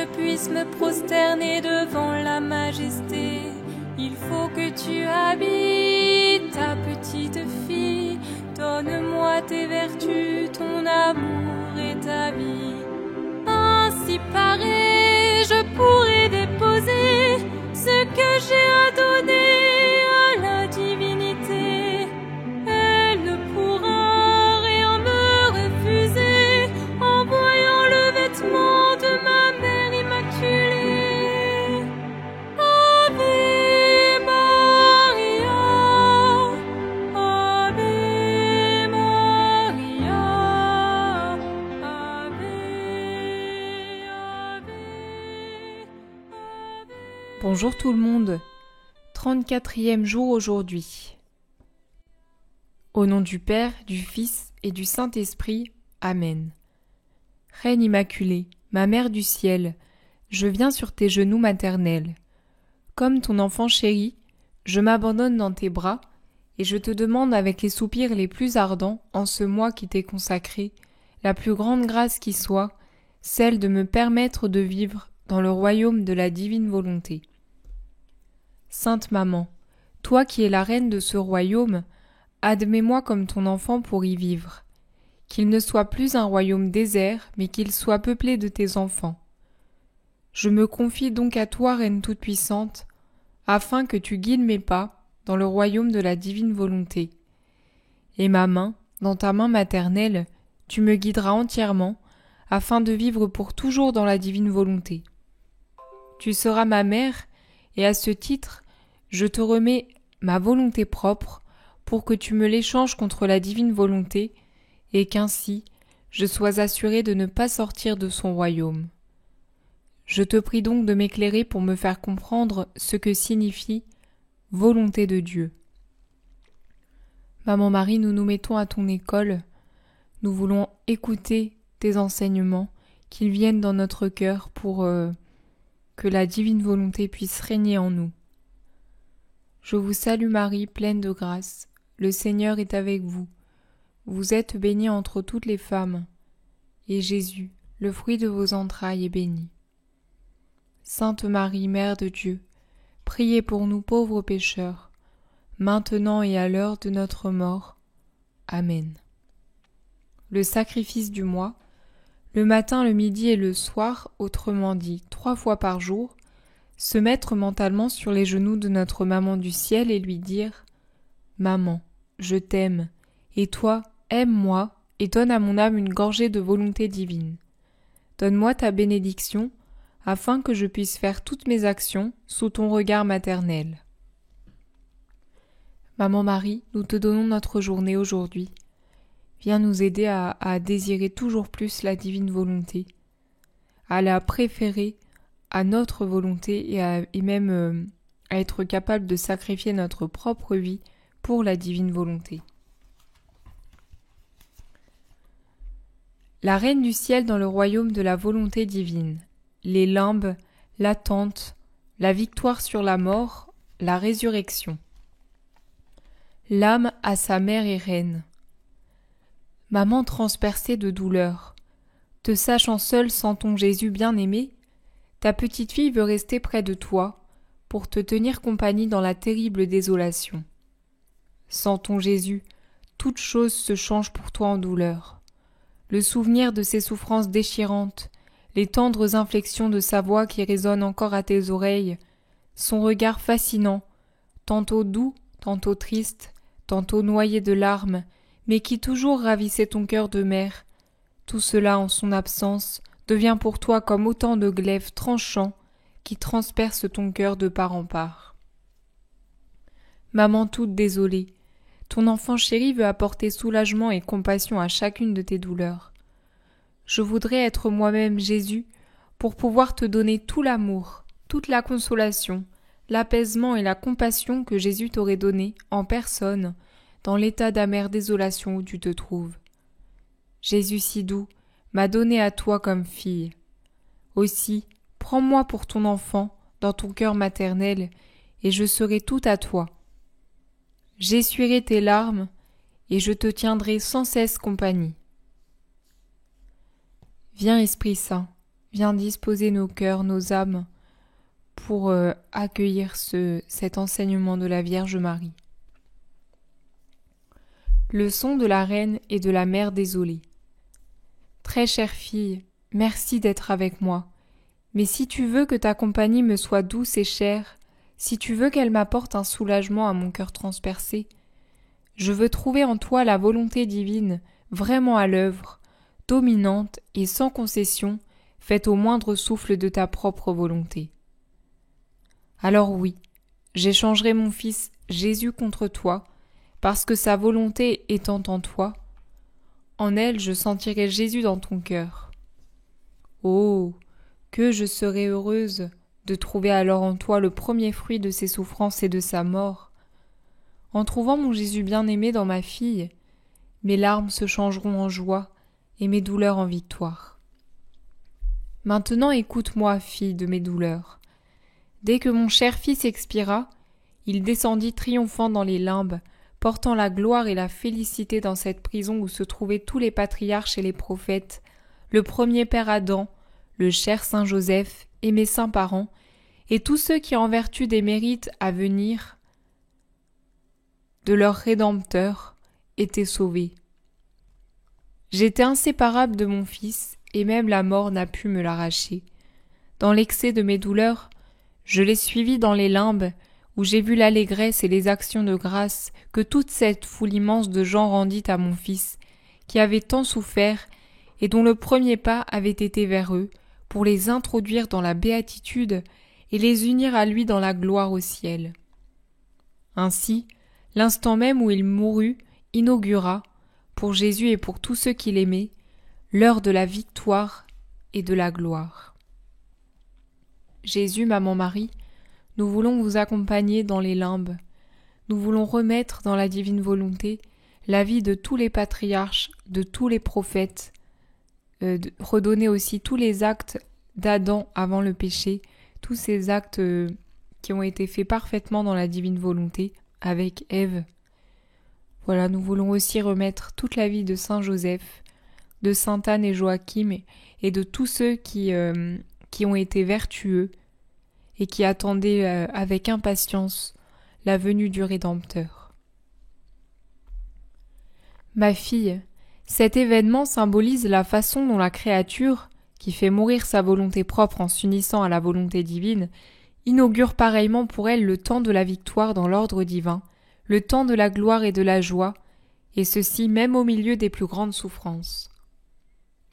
je puisse me prosterner devant la majesté. Il faut que tu habites ta petite fille. Donne-moi tes vertus, ton amour et ta vie. Ainsi paré, je pourrai déposer ce que j'ai à donner à la divinité. Elle ne pourra rien me refuser en voyant le vêtement de ma mère immaculée. Ave Maria, Ave Maria, Ave, Ave, Ave. Bonjour tout le monde, 34e jour aujourd'hui. Au nom du Père, du Fils et du Saint-Esprit, Amen. Reine Immaculée, ma Mère du ciel, je viens sur tes genoux maternels. Comme ton enfant chéri, je m'abandonne dans tes bras et je te demande avec les soupirs les plus ardents en ce mois qui t'est consacré, la plus grande grâce qui soit, celle de me permettre de vivre dans le royaume de la divine volonté. Sainte Maman, toi qui es la reine de ce royaume, admets-moi comme ton enfant pour y vivre. Qu'il ne soit plus un royaume désert, mais qu'il soit peuplé de tes enfants. Je me confie donc à toi, Reine toute-puissante, afin que tu guides mes pas dans le royaume de la divine volonté. Et ma main, dans ta main maternelle, tu me guideras entièrement, afin de vivre pour toujours dans la divine volonté. Tu seras ma mère, et à ce titre, je te remets ma volonté propre, pour que tu me l'échanges contre la divine volonté, et qu'ainsi je sois assuré de ne pas sortir de son royaume. Je te prie donc de m'éclairer pour me faire comprendre ce que signifie volonté de Dieu. Maman Marie, nous nous mettons à ton école, nous voulons écouter tes enseignements, qu'ils viennent dans notre cœur pour que la divine volonté puisse régner en nous. Je vous salue Marie, pleine de grâce, le Seigneur est avec vous. Vous êtes bénie entre toutes les femmes, et Jésus, le fruit de vos entrailles, est béni. Sainte Marie, Mère de Dieu, priez pour nous pauvres pécheurs, maintenant et à l'heure de notre mort. Amen. Le sacrifice du mois, le matin, le midi et le soir, autrement dit 3 fois par jour, se mettre mentalement sur les genoux de notre Maman du ciel et lui dire « Maman, je t'aime, et toi, aime-moi et donne à mon âme une gorgée de volonté divine. Donne-moi ta bénédiction, afin que je puisse faire toutes mes actions sous ton regard maternel. » Maman Marie, nous te donnons notre journée aujourd'hui. Viens nous aider à désirer toujours plus la divine volonté, à la préférer à notre volonté et même à être capable de sacrifier notre propre vie pour la divine volonté. La Reine du ciel dans le royaume de la volonté divine, les limbes, l'attente, la victoire sur la mort, la résurrection. L'âme à sa mère et reine. Maman transpercée de douleur, te sachant seule sans ton Jésus bien-aimé, ta petite fille veut rester près de toi pour te tenir compagnie dans la terrible désolation. Sans ton Jésus, toute chose se change pour toi en douleur. Le souvenir de ses souffrances déchirantes, les tendres inflexions de sa voix qui résonnent encore à tes oreilles, son regard fascinant, tantôt doux, tantôt triste, tantôt noyé de larmes, mais qui toujours ravissait ton cœur de mère, tout cela en son absence devient pour toi comme autant de glaives tranchants qui transpercent ton cœur de part en part. Maman toute désolée, ton enfant chéri veut apporter soulagement et compassion à chacune de tes douleurs. Je voudrais être moi-même Jésus pour pouvoir te donner tout l'amour, toute la consolation, l'apaisement et la compassion que Jésus t'aurait donné en personne dans l'état d'amère désolation où tu te trouves. Jésus si doux m'a donné à toi comme fille. Aussi, prends-moi pour ton enfant dans ton cœur maternel et je serai tout à toi. J'essuierai tes larmes et je te tiendrai sans cesse compagnie. Viens Esprit Saint, viens disposer nos cœurs, nos âmes, pour accueillir cet enseignement de la Vierge Marie. Leçon de la Reine et de la Mère désolée. Très chère fille, merci d'être avec moi, mais si tu veux que ta compagnie me soit douce et chère, si tu veux qu'elle m'apporte un soulagement à mon cœur transpercé, je veux trouver en toi la volonté divine, vraiment à l'œuvre, dominante et sans concession, faite au moindre souffle de ta propre volonté. Alors oui, j'échangerai mon Fils Jésus contre toi, parce que sa volonté étant en toi, en elle je sentirai Jésus dans ton cœur. Oh, que je serai heureuse de trouver alors en toi le premier fruit de ses souffrances et de sa mort. En trouvant mon Jésus bien-aimé dans ma fille, mes larmes se changeront en joie et mes douleurs en victoire. Maintenant écoute-moi, fille de mes douleurs. Dès que mon cher fils expira, il descendit triomphant dans les limbes, portant la gloire et la félicité dans cette prison où se trouvaient tous les patriarches et les prophètes, le premier père Adam, le cher Saint Joseph et mes saints parents, et tous ceux qui en vertu des mérites à venir de leur Rédempteur étaient sauvés. J'étais inséparable de mon fils, et même la mort n'a pu me l'arracher. Dans l'excès de mes douleurs, je l'ai suivi dans les limbes, où j'ai vu l'allégresse et les actions de grâce que toute cette foule immense de gens rendit à mon fils, qui avait tant souffert, et dont le premier pas avait été vers eux, pour les introduire dans la béatitude et les unir à lui dans la gloire au ciel. Ainsi, l'instant même où il mourut inaugura, pour Jésus et pour tous ceux qui l'aimaient, l'heure de la victoire et de la gloire. Jésus, Maman Marie, nous voulons vous accompagner dans les limbes. Nous voulons remettre dans la divine volonté la vie de tous les patriarches, de tous les prophètes, redonner aussi tous les actes d'Adam avant le péché, tous ces actes qui ont été faits parfaitement dans la divine volonté avec Ève. Voilà, nous voulons aussi remettre toute la vie de Saint Joseph, de Sainte Anne et Joachim et de tous ceux qui ont été vertueux et qui attendaient avec impatience la venue du Rédempteur. Ma fille, cet événement symbolise la façon dont la créature, qui fait mourir sa volonté propre en s'unissant à la volonté divine, inaugure pareillement pour elle le temps de la victoire dans l'ordre divin, le temps de la gloire et de la joie, et ceci même au milieu des plus grandes souffrances.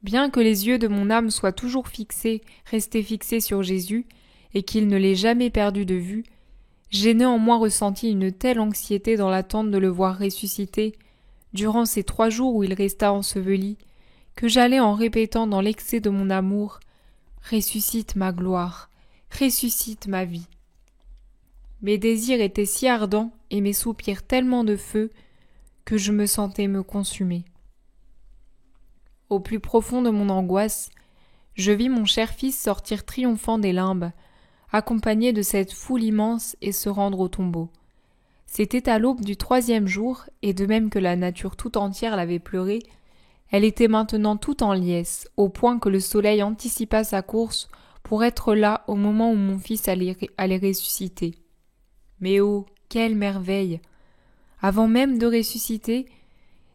Bien que les yeux de mon âme soient toujours restés fixés sur Jésus, et qu'il ne l'ait jamais perdu de vue, j'ai néanmoins ressenti une telle anxiété dans l'attente de le voir ressusciter, durant ces 3 jours où il resta enseveli, que j'allais en répétant dans l'excès de mon amour « Ressuscite ma gloire, ressuscite ma vie ». Mes désirs étaient si ardents et mes soupirs tellement de feu que je me sentais me consumer. Au plus profond de mon angoisse, je vis mon cher fils sortir triomphant des limbes, accompagné de cette foule immense et se rendre au tombeau. C'était à l'aube du 3e jour, et de même que la nature tout entière l'avait pleuré, elle était maintenant toute en liesse, au point que le soleil anticipa sa course pour être là au moment où mon fils allait ressusciter. Mais oh, quelle merveille! Avant même de ressusciter,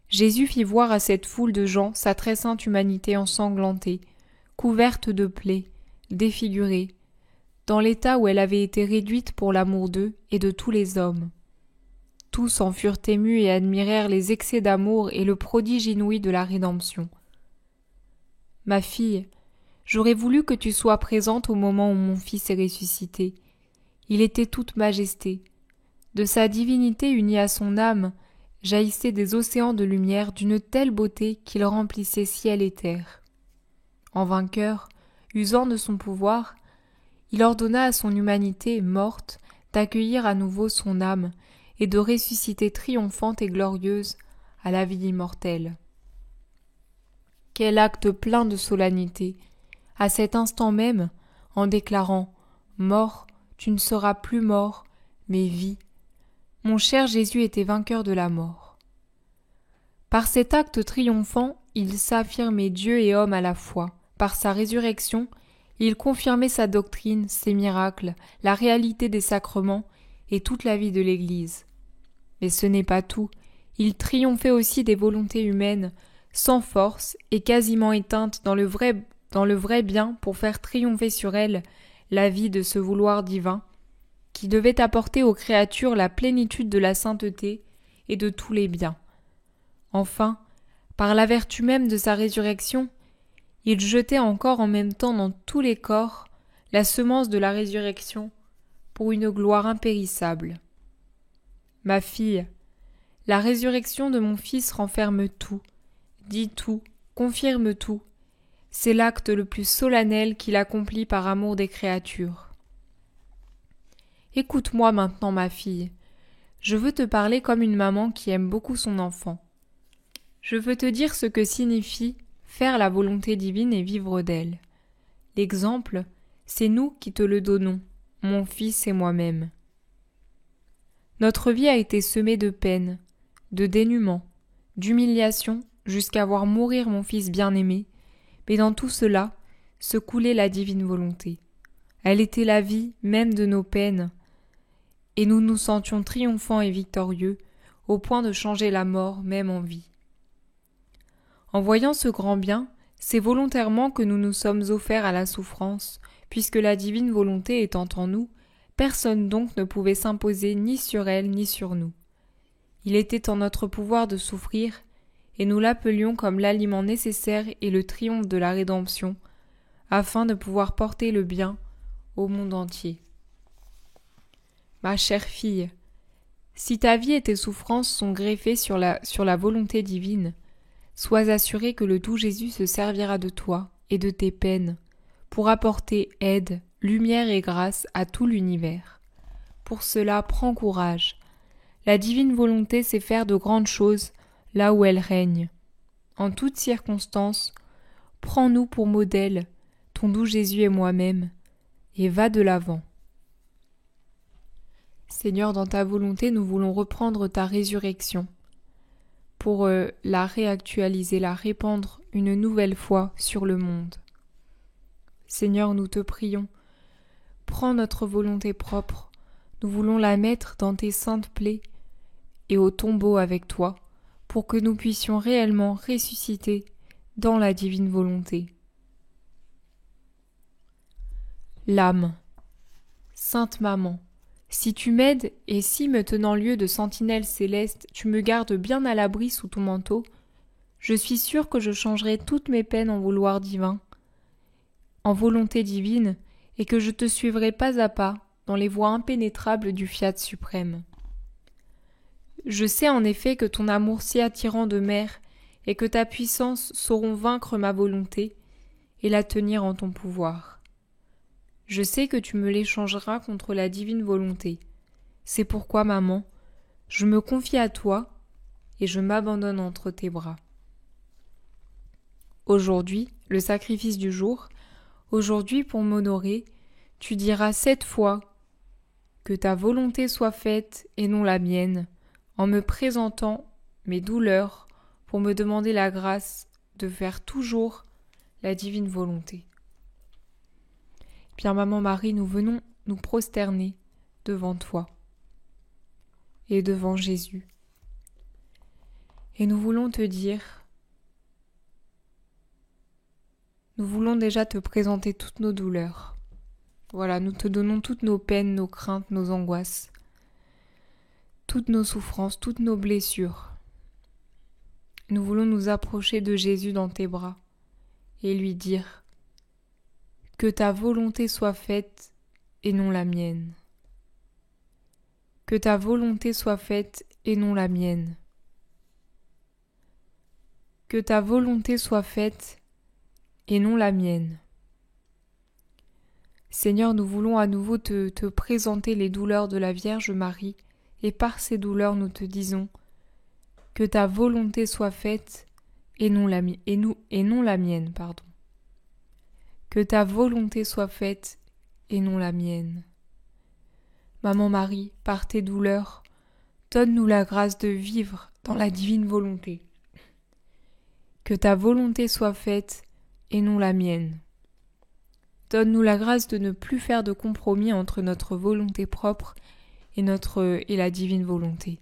Jésus fit voir à cette foule de gens sa très sainte humanité ensanglantée, couverte de plaies, défigurée, dans l'état où elle avait été réduite pour l'amour d'eux et de tous les hommes. Tous en furent émus et admirèrent les excès d'amour et le prodige inouï de la rédemption. Ma fille, j'aurais voulu que tu sois présente au moment où mon fils est ressuscité. Il était toute majesté. De sa divinité unie à son âme, jaillissaient des océans de lumière d'une telle beauté qu'il remplissait ciel et terre. En vainqueur, usant de son pouvoir, il ordonna à son humanité morte d'accueillir à nouveau son âme et de ressusciter triomphante et glorieuse à la vie immortelle. Quel acte plein de solennité, à cet instant même, en déclarant « Mort, tu ne seras plus mort, mais vie ». Mon cher Jésus était vainqueur de la mort. Par cet acte triomphant, il s'affirmait Dieu et homme à la fois. Par sa résurrection, Il confirmait sa doctrine, ses miracles, la réalité des sacrements et toute la vie de l'Église. Mais ce n'est pas tout. Il triomphait aussi des volontés humaines, sans force et quasiment éteintes dans le vrai bien pour faire triompher sur elles la vie de ce vouloir divin, qui devait apporter aux créatures la plénitude de la sainteté et de tous les biens. Enfin, par la vertu même de sa résurrection, il jetait encore en même temps dans tous les corps la semence de la résurrection pour une gloire impérissable. Ma fille, la résurrection de mon Fils renferme tout, dit tout, confirme tout. C'est l'acte le plus solennel qu'il accomplit par amour des créatures. Écoute-moi maintenant, ma fille. Je veux te parler comme une maman qui aime beaucoup son enfant. Je veux te dire ce que signifie faire la volonté divine et vivre d'elle. L'exemple, c'est nous qui te le donnons, mon Fils et moi-même. Notre vie a été semée de peines, de dénûments, d'humiliations, jusqu'à voir mourir mon Fils bien-aimé, mais dans tout cela se coulait la divine volonté. Elle était la vie même de nos peines, et nous nous sentions triomphants et victorieux, au point de changer la mort même en vie. En voyant ce grand bien, c'est volontairement que nous nous sommes offerts à la souffrance, puisque la divine volonté étant en nous, personne donc ne pouvait s'imposer ni sur elle ni sur nous. Il était en notre pouvoir de souffrir, et nous l'appelions comme l'aliment nécessaire et le triomphe de la rédemption, afin de pouvoir porter le bien au monde entier. Ma chère fille, si ta vie et tes souffrances sont greffées sur la volonté divine, sois assurée que le doux Jésus se servira de toi et de tes peines pour apporter aide, lumière et grâce à tout l'univers. Pour cela, prends courage. La divine volonté sait faire de grandes choses là où elle règne. En toutes circonstances, prends-nous pour modèle, ton doux Jésus et moi-même, et va de l'avant. Seigneur, dans ta volonté, nous voulons reprendre ta résurrection pour la réactualiser, la répandre une nouvelle fois sur le monde. Seigneur, nous te prions, prends notre volonté propre, nous voulons la mettre dans tes saintes plaies et au tombeau avec toi, pour que nous puissions réellement ressusciter dans la divine volonté. L'âme, Sainte Maman, si tu m'aides et si, me tenant lieu de sentinelle céleste, tu me gardes bien à l'abri sous ton manteau, je suis sûre que je changerai toutes mes peines en vouloir divin, en volonté divine, et que je te suivrai pas à pas dans les voies impénétrables du fiat suprême. Je sais en effet que ton amour si attirant de mère et que ta puissance sauront vaincre ma volonté et la tenir en ton pouvoir. Je sais que tu me l'échangeras contre la divine volonté. C'est pourquoi, maman, je me confie à toi et je m'abandonne entre tes bras. Aujourd'hui, le sacrifice du jour, aujourd'hui pour m'honorer, tu diras 7 fois que ta volonté soit faite et non la mienne, en me présentant mes douleurs pour me demander la grâce de faire toujours la divine volonté. Bien, Maman Marie, nous venons nous prosterner devant toi et devant Jésus. Et nous voulons te dire, nous voulons déjà te présenter toutes nos douleurs. Voilà, nous te donnons toutes nos peines, nos craintes, nos angoisses, toutes nos souffrances, toutes nos blessures. Nous voulons nous approcher de Jésus dans tes bras et lui dire que ta volonté soit faite et non la mienne. Que ta volonté soit faite et non la mienne. Que ta volonté soit faite et non la mienne. Seigneur, nous voulons à nouveau te présenter les douleurs de la Vierge Marie, et par ces douleurs nous te disons que ta volonté soit faite et non la mienne. Que ta volonté soit faite et non la mienne. Maman Marie, par tes douleurs, donne-nous la grâce de vivre dans la divine volonté. Que ta volonté soit faite et non la mienne. Donne-nous la grâce de ne plus faire de compromis entre notre volonté propre et la divine volonté.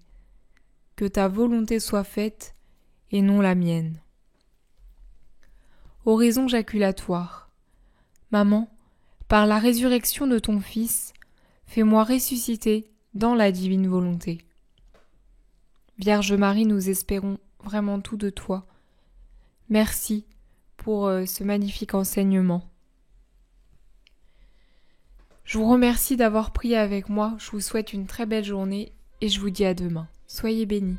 Que ta volonté soit faite et non la mienne. Oraison jaculatoire. Maman, par la résurrection de ton Fils, fais-moi ressusciter dans la divine volonté. Vierge Marie, nous espérons vraiment tout de toi. Merci pour ce magnifique enseignement. Je vous remercie d'avoir prié avec moi, je vous souhaite une très belle journée et je vous dis à demain. Soyez bénis.